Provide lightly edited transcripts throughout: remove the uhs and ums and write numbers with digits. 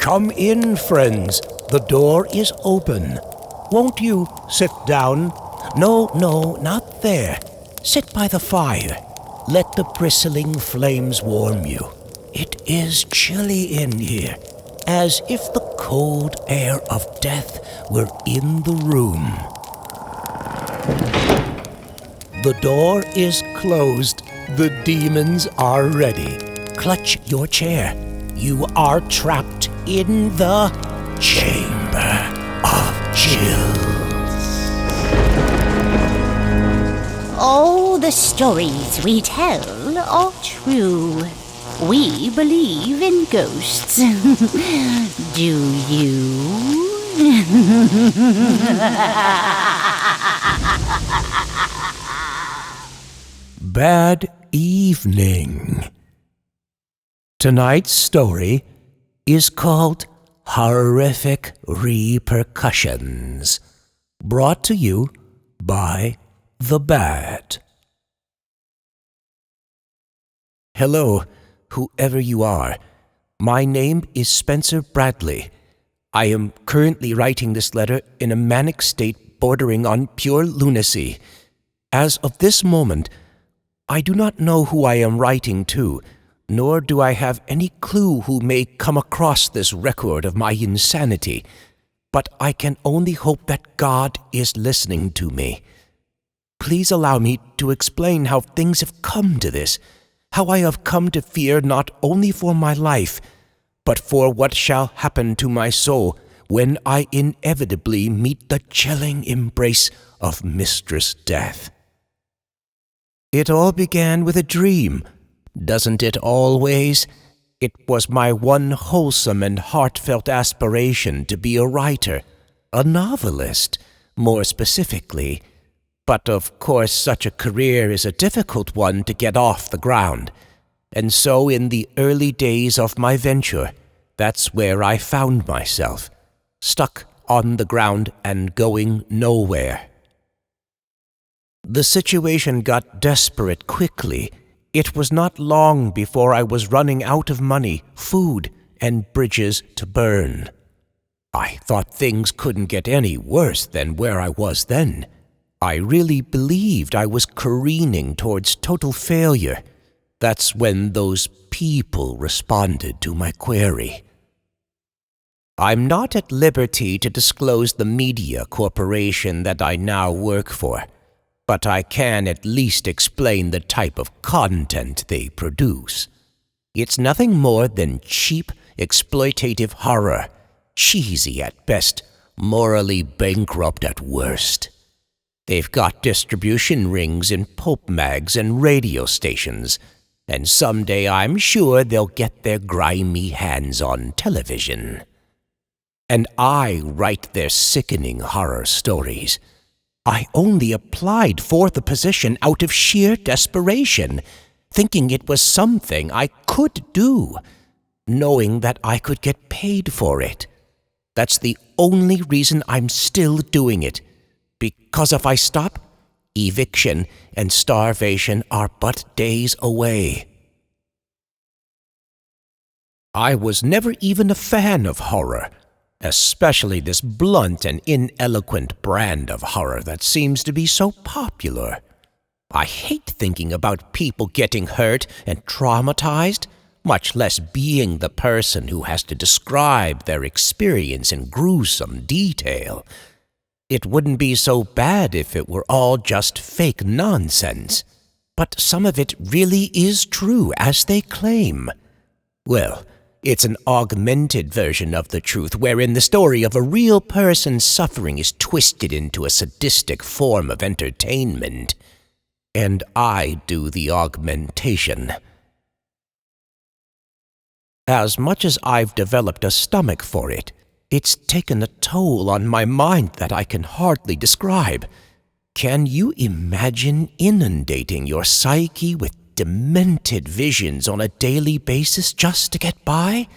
Come in, friends. The door is open. Won't you sit down? No, not there. Sit by the fire. Let the bristling flames warm you. It is chilly in here, as if the cold air of death were in the room. The door is closed. The demons are ready. Clutch your chair. You are trapped in the Chamber of Chills. All the stories we tell are true. We believe in ghosts. Do you? Bad evening. Tonight's story is called Horrific Repercussions, brought to you by The Bat. Hello, whoever you are. My name is Spencer Bradley. I am currently writing this letter in a manic state bordering on pure lunacy. As of this moment, I do not know who I am writing to, nor do I have any clue who may come across this record of my insanity, but I can only hope that God is listening to me. Please allow me to explain how things have come to this, how I have come to fear not only for my life, but for what shall happen to my soul when I inevitably meet the chilling embrace of Mistress Death. It all began with a dream, doesn't it always? It was my one wholesome and heartfelt aspiration to be a writer, a novelist, more specifically. But of course such a career is a difficult one to get off the ground. And so in the early days of my venture, that's where I found myself, stuck on the ground and going nowhere. The situation got desperate quickly. It was not long before I was running out of money, food, and bridges to burn. I thought things couldn't get any worse than where I was then. I really believed I was careening towards total failure. That's when those people responded to my query. I'm not at liberty to disclose the media corporation that I now work for, but I can at least explain the type of content they produce. It's nothing more than cheap, exploitative horror, cheesy at best, morally bankrupt at worst. They've got distribution rings in pulp mags and radio stations, and someday I'm sure they'll get their grimy hands on television. And I write their sickening horror stories. I only applied for the position out of sheer desperation, thinking it was something I could do, knowing that I could get paid for it. That's the only reason I'm still doing it, because if I stop, eviction and starvation are but days away. I was never even a fan of horror, especially this blunt and ineloquent brand of horror that seems to be so popular. I hate thinking about people getting hurt and traumatized, much less being the person who has to describe their experience in gruesome detail. It wouldn't be so bad if it were all just fake nonsense, but some of it really is true, as they claim. Well, it's an augmented version of the truth, wherein the story of a real person's suffering is twisted into a sadistic form of entertainment. And I do the augmentation. As much as I've developed a stomach for it, it's taken a toll on my mind that I can hardly describe. Can you imagine inundating your psyche with demented visions on a daily basis just to get by?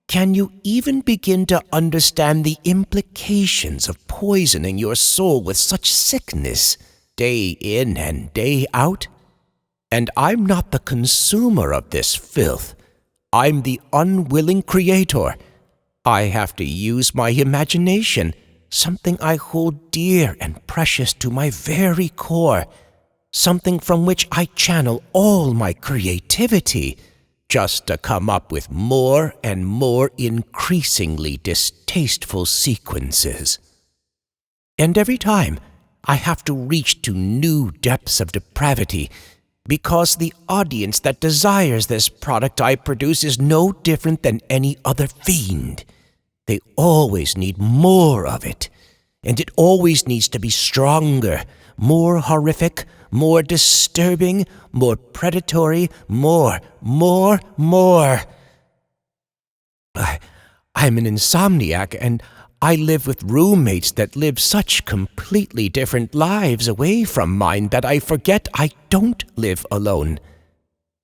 Can you even begin to understand the implications of poisoning your soul with such sickness, day in and day out? And I'm not the consumer of this filth. I'm the unwilling creator. I have to use my imagination, something I hold dear and precious to my very core, something from which I channel all my creativity, just to come up with more and more increasingly distasteful sequences. And every time, I have to reach to new depths of depravity, because the audience that desires this product I produce is no different than any other fiend. They always need more of it, and it always needs to be stronger, more horrific, more disturbing, more predatory, more. I'm an insomniac, and I live with roommates that live such completely different lives away from mine that I forget I don't live alone.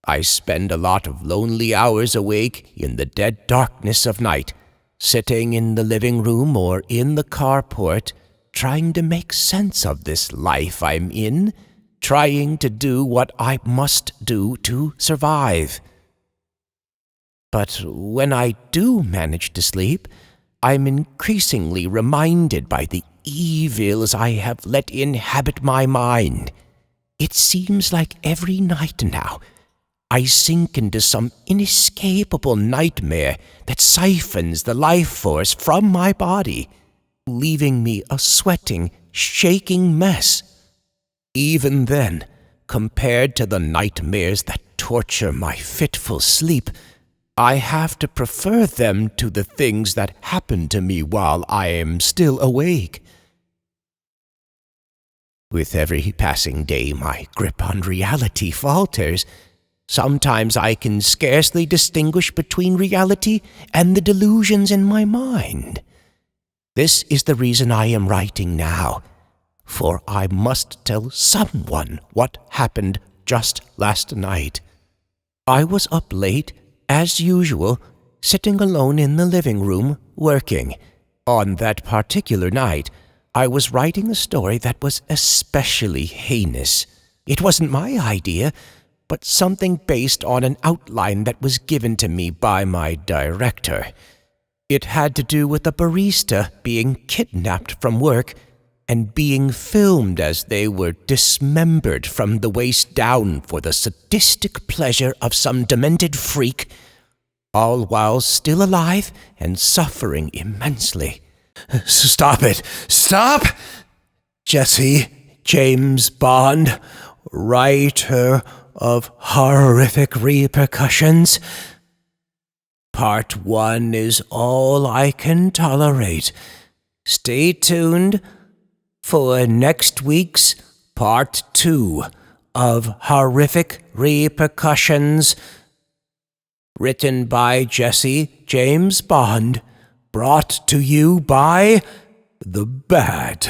I spend a lot of lonely hours awake in the dead darkness of night, sitting in the living room or in the carport, trying to make sense of this life I'm in, trying to do what I must do to survive. But when I do manage to sleep, I'm increasingly reminded by the evils I have let inhabit my mind. It seems like every night now, I sink into some inescapable nightmare that siphons the life force from my body, leaving me a sweating, shaking mess. Even then, compared to the nightmares that torture my fitful sleep, I have to prefer them to the things that happen to me while I am still awake. With every passing day, my grip on reality falters. Sometimes I can scarcely distinguish between reality and the delusions in my mind. This is the reason I am writing now, for I must tell someone what happened just last night. I was up late, as usual, sitting alone in the living room, working. On that particular night, I was writing a story that was especially heinous. It wasn't my idea, but something based on an outline that was given to me by my director. It had to do with a barista being kidnapped from work and being filmed as they were dismembered from the waist down for the sadistic pleasure of some demented freak, all while still alive and suffering immensely. Stop it! Stop! Jesse James Bond, writer of horrific Repercussions. Part 1 is all I can tolerate. Stay tuned for next week's Part 2 of Horrific Repercussions, written by Jesse James Bond, brought to you by The Bat.